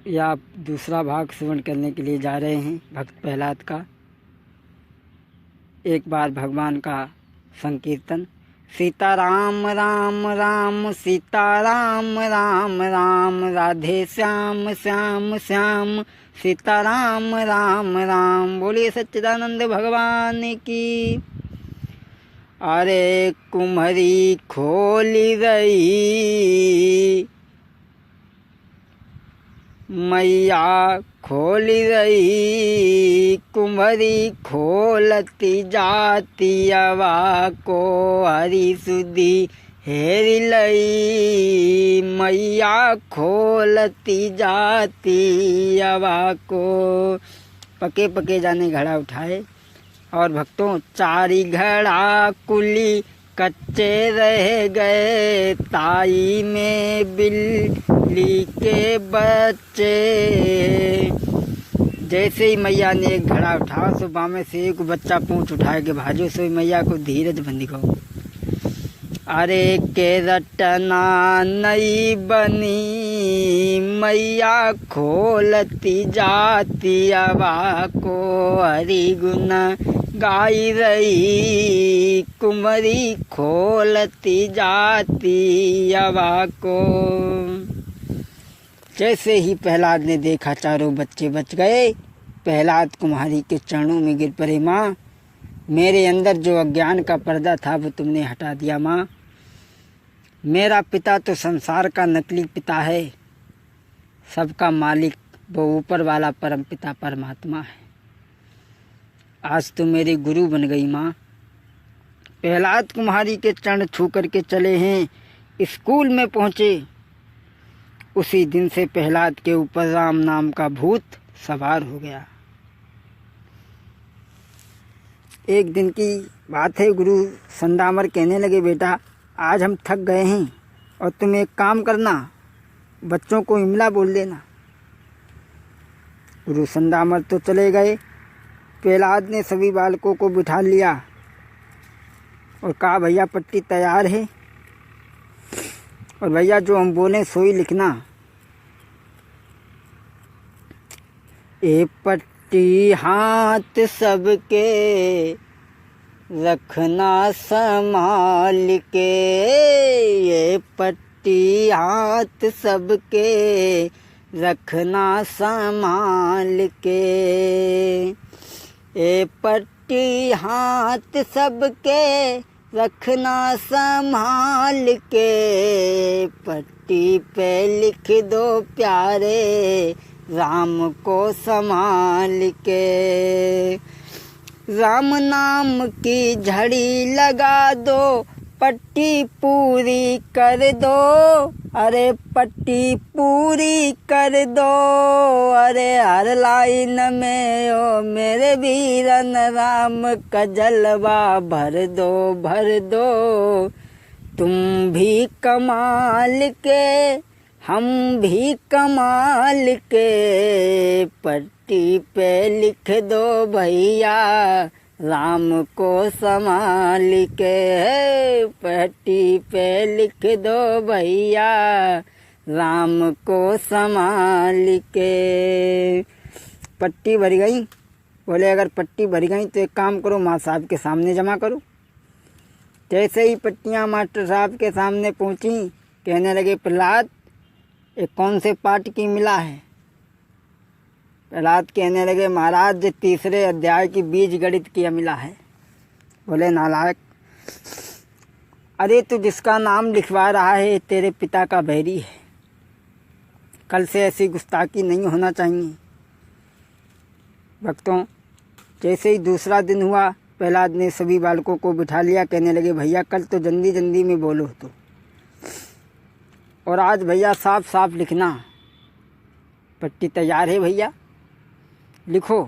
या दूसरा भाग श्रवण करने के लिए जा रहे हैं भक्त प्रहलाद का। एक बार भगवान का संकीर्तन। सीता राम राम राम सीता राम राम राम राधे श्याम श्याम श्याम सीता राम राम राम। बोलिए सच्चिदानंद भगवान की। अरे कुम्हरी खोली रही मैया खोली रही, कुम्हरी खोलती जाती अवा को हरी सुधी हेरी लई। मैया खोलती जाती अवा को। पके पके जाने घड़ा उठाए। और भक्तों, चारी घड़ा कुली कच्चे रह गए, ताई में बिल्ली के बच्चे। जैसे ही मैया ने एक घड़ा उठाया, सुबह में से एक बच्चा पूंछ उठाए के भाजो। सो मैया को धीरज बंदी को। अरे के रटना नई बनी, मैया खोलती जाती अवा को हरि गुण गाई रही। कुम्हरी खोलती जाती अवा को। जैसे ही प्रहलाद ने देखा चारों बच्चे बच गए, प्रहलाद कुम्हारी के चरणों में गिर पड़े। माँ, मेरे अंदर जो अज्ञान का पर्दा था वो तुमने हटा दिया। माँ, मेरा पिता तो संसार का नकली पिता है, सबका मालिक वो ऊपर वाला परम पिता परमात्मा है। आज तो मेरी गुरु बन गई माँ। प्रहलाद कुम्हारी के चरण छू करके चले हैं, स्कूल में पहुँचे। उसी दिन से प्रहलाद के ऊपर राम नाम का भूत सवार हो गया। एक दिन की बात है, गुरु संदामर कहने लगे, बेटा आज हम थक गए हैं और तुम एक काम करना, बच्चों को इमला बोल देना। गुरु संदामर तो चले गए। प्रहलाद ने सभी बालकों को बिठा लिया और कहा, भैया पट्टी तैयार है और भैया जो हम बोले सोई लिखना। ए पट्टी हाथ सबके रखना संभाल के, ये पट्टी हाथ सबके रखना संभाल के। ए पट्टी हाथ सबके रखना संभाल के, पट्टी पे लिख दो प्यारे राम को संभाल के। राम नाम की झड़ी लगा दो, पट्टी पूरी कर दो। अरे पट्टी पूरी कर दो, अरे हर लाइन में ओ मेरे वीरन राम का जलवा भर दो भर दो। तुम भी कमाल के हम भी कमाल के, पट्टी पे लिख दो भैया राम को संभाल के। पट्टी पे लिख दो भैया राम को संभाल के। पट्टी भर गई। बोले अगर पट्टी भर गई तो एक काम करो, माँ साहब के सामने जमा करो। जैसे ही पट्टियाँ मास्टर साहब के सामने पहुँची, कहने लगे, प्रहलाद ये कौन से पाठ की मिला है? प्रहलाद कहने लगे, महाराज तीसरे अध्याय की बीज गणित की मिला है। बोले नालायक, अरे तू जिसका नाम लिखवा रहा है तेरे पिता का बैरी है। कल से ऐसी गुस्ताखी नहीं होना चाहिए। भक्तों, जैसे ही दूसरा दिन हुआ, प्रहलाद ने सभी बालकों को बिठा लिया। कहने लगे, भैया कल तो जल्दी जल्दी में बोलो तो, और आज भैया साफ साफ लिखना। पट्टी तैयार है भैया, लिखो।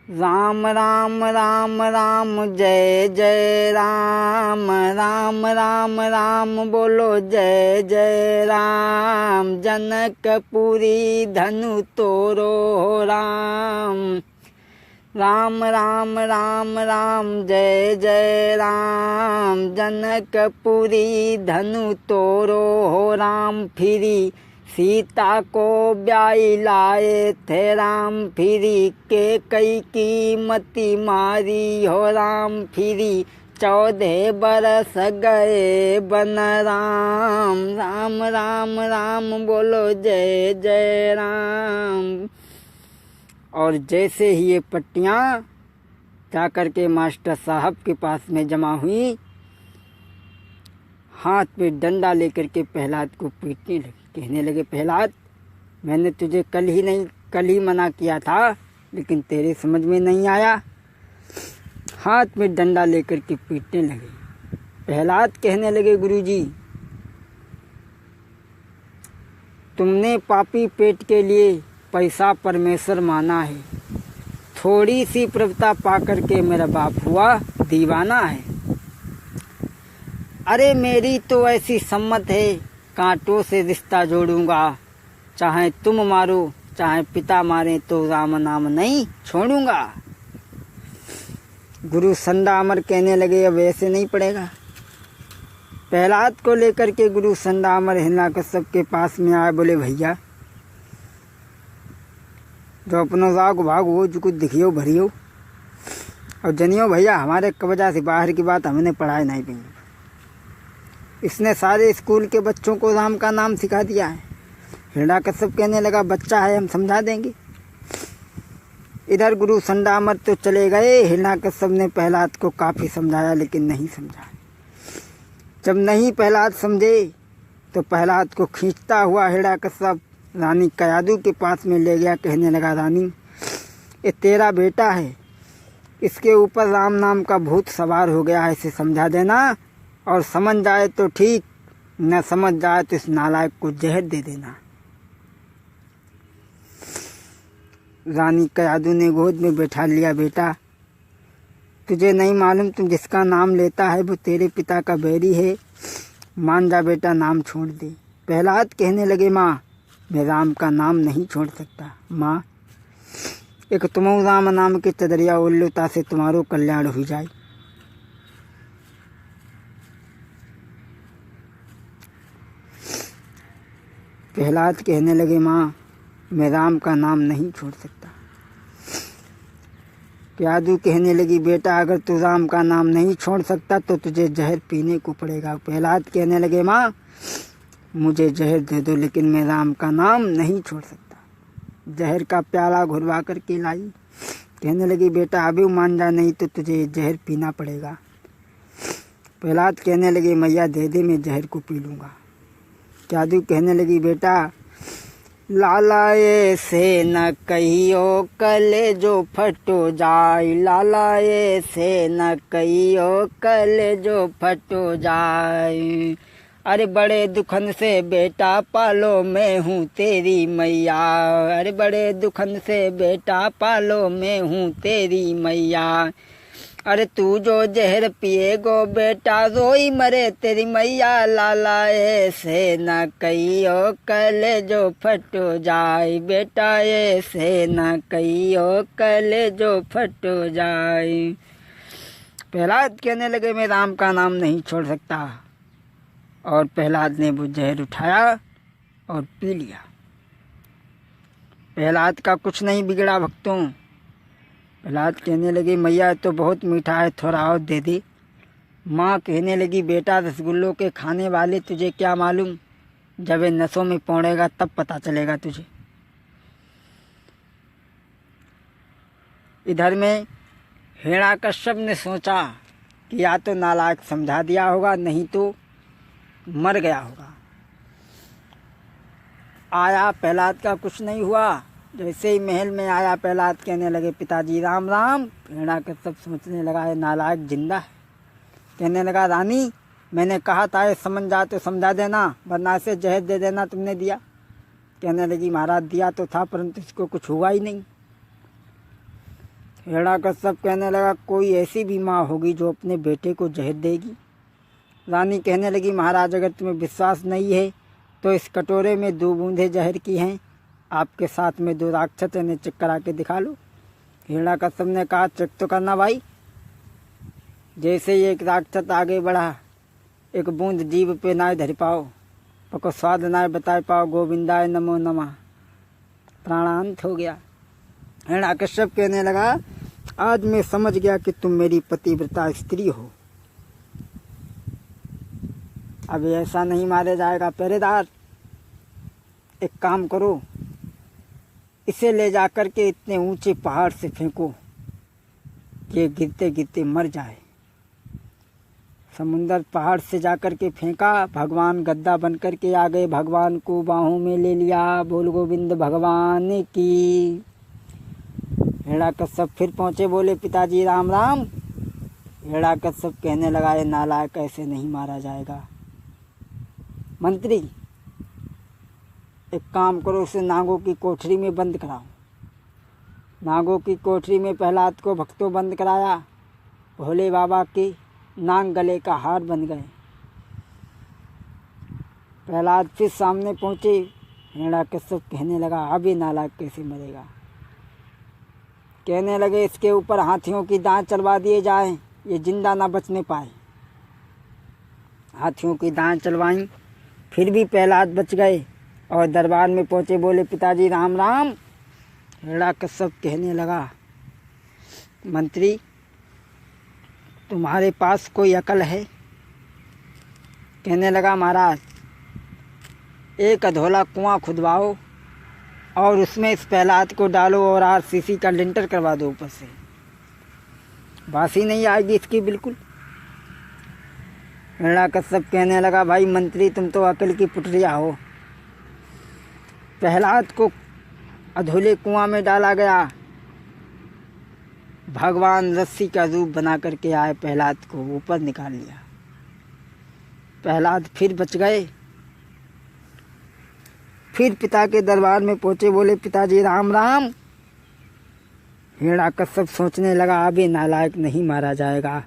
राम राम राम राम जय जय राम, राम राम राम बोलो जय जय राम। जनकपुरी धनु तोरो राम, राम राम राम राम जय जय राम। जनकपुरी धनु तोरो राम, फिरी सीता को ब्याही लाए थे राम, फिरी के कई कीमती मारी हो राम, फिरी 14 बरस गए बन राम। राम राम राम बोलो जय जय राम। और जैसे ही ये पट्टियाँ जाकर के मास्टर साहब के पास में जमा हुई, हाथ पे डंडा लेकर के प्रहलाद को पीटने लगे। कहने लगे, प्रहलाद मैंने तुझे कल ही मना किया था, लेकिन तेरे समझ में नहीं आया। हाथ में डंडा लेकर के पीटने लगे। प्रहलाद कहने लगे, गुरुजी तुमने पापी पेट के लिए पैसा परमेश्वर माना है, थोड़ी सी प्रभुता पाकर के मेरा बाप हुआ दीवाना है। अरे मेरी तो ऐसी सम्मत है, कांटों से रिश्ता जोड़ूंगा, चाहे तुम मारो चाहे पिता मारे तो राम नाम नहीं छोड़ूंगा। गुरु संडा अमर कहने लगे, अब ऐसे नहीं पड़ेगा। प्रहलाद को लेकर के गुरु संडा अमर हिरण्याकश्यप के पास में आए, बोले भैया जो अपनो राग भाग हो जो कुछ दिखियो भरियो, और जनियो भैया हमारे कब्जा से बाहर की बात हमने पढ़ाई नहीं पी। इसने सारे स्कूल के बच्चों को राम का नाम सिखा दिया है। हिरण्याकश्यप कहने लगा, बच्चा है हम समझा देंगे। इधर गुरु संडा अमर तो चले गए। हिरण्याकश्यप ने प्रहलाद को काफ़ी समझाया लेकिन नहीं समझा। जब नहीं प्रहलाद समझे तो प्रहलाद को खींचता हुआ हिरण्याकश्यप रानी कयादू के पास में ले गया। कहने लगा, रानी ये तेरा बेटा है, इसके ऊपर राम नाम का भूत सवार हो गया है, इसे समझा देना, और समझ जाए तो ठीक, न समझ जाए तो इस नालायक को जहर दे देना। रानी कयादू ने गोद में बैठा लिया, बेटा तुझे नहीं मालूम तुम जिसका नाम लेता है वो तेरे पिता का बैरी है, मान जा बेटा नाम छोड़ दे। प्रहलाद कहने लगे, माँ मैं राम का नाम नहीं छोड़ सकता। माँ एक तुमो राम नाम के चदरिया उल्लुता से तुम्हारो कल्याण हो जाए। प्रहलाद कहने लगे, माँ मैं राम का नाम नहीं छोड़ सकता। कयादू कहने लगी, बेटा अगर तू राम का नाम नहीं छोड़ सकता तो तुझे जहर पीने को पड़ेगा। प्रहलाद कहने लगे, माँ मुझे जहर दे दो लेकिन मैं राम का नाम नहीं छोड़ सकता। जहर का प्याला घुरवा कर के लाई। कहने लगी, बेटा अभी मान जा, नहीं तो तुझे जहर पीना पड़ेगा। प्रहलाद कहने लगे, मैया दे दे मैं जहर को पी लूँगा। कयादू कहने लगी, बेटा लाला ऐसे न कहियो कले जो फटो जाए, लाला ऐसे न कहियो कले जो फटो जाए। अरे बड़े दुखन से बेटा पालो मैं हूँ तेरी मैया, अरे बड़े दुखन से बेटा पालो मैं हूँ तेरी मैया। अरे तू जो जहर पिएगो बेटा रोई मरे तेरी मैया, लाला ऐसे न कहियो कल जो फटो जाए, बेटा ऐसे न कहियो कल जो फटो जाए। प्रहलाद कहने लगे, मैं राम का नाम नहीं छोड़ सकता। और प्रहलाद ने वो जहर उठाया और पी लिया। प्रहलाद का कुछ नहीं बिगड़ा भक्तों। प्रहलाद कहने लगे, मैया तो बहुत मीठा है, थोड़ा और दे दे। माँ कहने लगी, बेटा रसगुल्लों के खाने वाले तुझे क्या मालूम, जब ये नसों में पौड़ेगा तब पता चलेगा तुझे। इधर में हिरण्याकश्यप ने सोचा कि या तो नालायक समझा दिया होगा, नहीं तो मर गया होगा। आया, प्रहलाद का कुछ नहीं हुआ। जैसे ही महल में आया प्रहलाद कहने लगे, पिताजी राम राम। हिरण्याकश्यप सोचने लगा, ये नालायक जिंदा है। कहने लगा, रानी मैंने कहा था ये समझ जा तो समझा देना, वरना से जहर दे देना, तुमने दिया। कहने लगी, महाराज दिया तो था परंतु इसको कुछ हुआ ही नहीं। हिरण्याकश्यप कहने लगा, कोई ऐसी भी माँ होगी जो अपने बेटे को जहर देगी। रानी कहने लगी, महाराज अगर तुम्हें विश्वास नहीं है तो इस कटोरे में 2 बूंदें जहर की हैं, आपके साथ में 2 राक्षस ने चेक करा के दिखा लो। हिरण्याकश्यप ने कहा, चेक तो करना भाई। जैसे ही एक राक्षस आगे बढ़ा, एक बूंद जीभ पे ना धर पाओ, पको स्वाद नाय बताए पाओ, गोविंदाय नमो नमः। प्राणांत हो गया। हिरण्यकश्यप कहने लगा, आज मैं समझ गया कि तुम मेरी पतिव्रता स्त्री हो। अब ऐसा नहीं मारे जाएगा। पहरेदार, एक काम करो, इसे ले जाकर के इतने ऊंचे पहाड़ से फेंको कि गिरते गिरते मर जाए। समुंदर पहाड़ से जाकर के फेंका। भगवान गद्दा बन कर के आ गए, भगवान को बाहों में ले लिया। बोल गोविंद भगवान की। हिरण्यकश्यप फिर पहुंचे, बोले पिताजी राम राम। हिरण्यकश्यप कहने लगा, ये नालायक ऐसे नहीं मारा जाएगा। मंत्री, एक काम करो, उसे नागों की कोठरी में बंद कराओ। नागों की कोठरी में प्रहलाद को भक्तों बंद कराया। भोले बाबा के नाग गले का हार बन गए। प्रहलाद फिर सामने पहुंचे। हिरण्यकश्यप कहने लगा, अब ये नालायक कैसे मरेगा। कहने लगे, इसके ऊपर हाथियों की दांत चलवा दिए जाएं, ये जिंदा ना बचने पाए। हाथियों की दांत चलवाई, फिर भी प्रहलाद बच गए और दरबार में पहुंचे। बोले पिताजी राम राम। हिरण्यकश्यप कहने लगा, मंत्री, तुम्हारे पास कोई अकल है। कहने लगा, महाराज, एक अधोला कुआं खुदवाओ और उसमें इस प्रहलाद को डालो और आरसीसी का लिंटर करवा दो ऊपर से। बासी नहीं आएगी इसकी बिल्कुल। हिरण्यकश्यप कहने लगा, भाई मंत्री, तुम तो अकल की पुटरिया हो। प्रहलाद को अधूले कुआं में डाला गया। भगवान रस्सी का रूप बना करके आए, प्रहलाद को ऊपर निकाल लिया। प्रहलाद फिर बच गए। फिर पिता के दरबार में पहुंचे। बोले पिताजी राम राम। हिरण्यकश्यप सोचने लगा, अभी नालायक नहीं मारा जाएगा,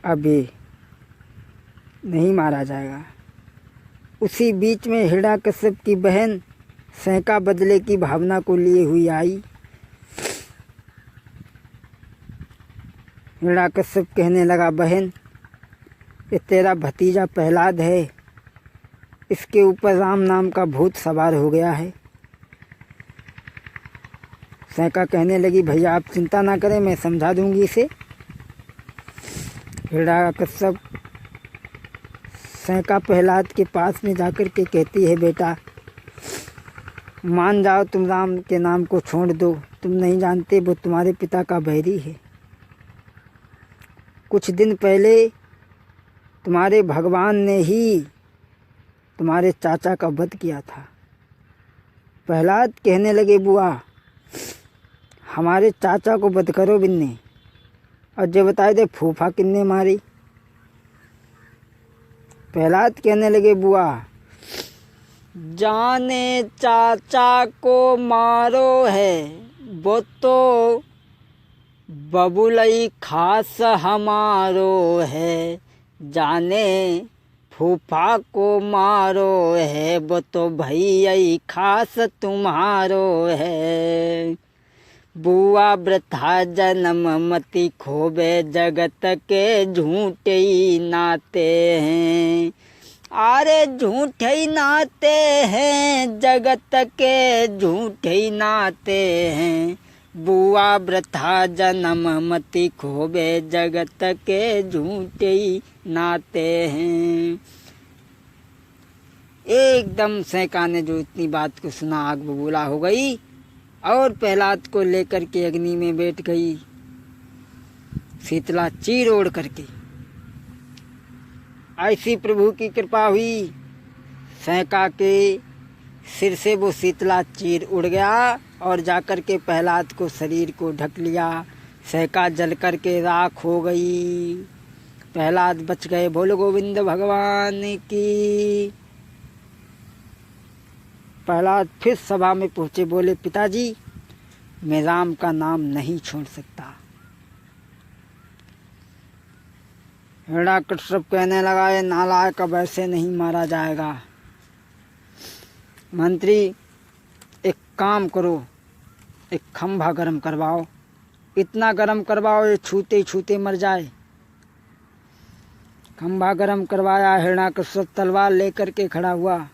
अभी नहीं मारा जाएगा। उसी बीच में हिरण्यकश्यप की बहन सैका बदले की भावना को लिए हुई आई। हिरण्यकश्यप कहने लगा, बहन, ये तेरा भतीजा प्रहलाद है, इसके ऊपर राम नाम का भूत सवार हो गया है। सैका कहने लगी, भैया आप चिंता ना करें, मैं समझा दूंगी इसे। हिरण्यकश्यप सैका प्रहलाद के पास में जाकर के कहती है, बेटा मान जाओ, तुम राम के नाम को छोड़ दो। तुम नहीं जानते वो तुम्हारे पिता का बैरी है। कुछ दिन पहले तुम्हारे भगवान ने ही तुम्हारे चाचा का वध किया था। प्रहलाद कहने लगे, बुआ हमारे चाचा को वध करो बिन्ने, और जो बताए दे फूफा किन्ने मारी। प्रहलाद कहने लगे, बुआ जाने चाचा को मारो है, वो तो बबुलई खास हमारो है। जाने फूफा को मारो है, वो तो भैया खास तुम्हारो है। बुआ वृथा जन्म मति खोबे, जगत के झूठे नाते हैं। अरे झूठे नाते हैं, जगत के झूठे नाते हैं। बुआ वृथा जन्म मति खोबे, जगत के झूठे नाते हैं। एकदम सैका ने जो इतनी बात को सुना, आग बबूला हो गई और प्रहलाद को लेकर के अग्नि में बैठ गई। शीतला चीर ओढ़ करके, ऐसी प्रभु की कृपा हुई, सैका के सिर से वो शीतला चीर उड़ गया और जाकर के प्रहलाद को शरीर को ढक लिया। सैका जल करके राख हो गई। प्रहलाद बच गए। बोलो गोविंद भगवान की। प्रहलाद फिर सभा में पहुंचे। बोले पिताजी मैं राम का नाम नहीं छोड़ सकता। हिरण्यकश्यप कहने लगा, ये नालायक अब ऐसे नहीं मारा जाएगा। मंत्री एक काम करो, एक खंभा गरम करवाओ, इतना गरम करवाओ ये छूते ही छूते मर जाए। खंभा गर्म करवाया, हिरणाकश्यप तलवार लेकर के खड़ा हुआ।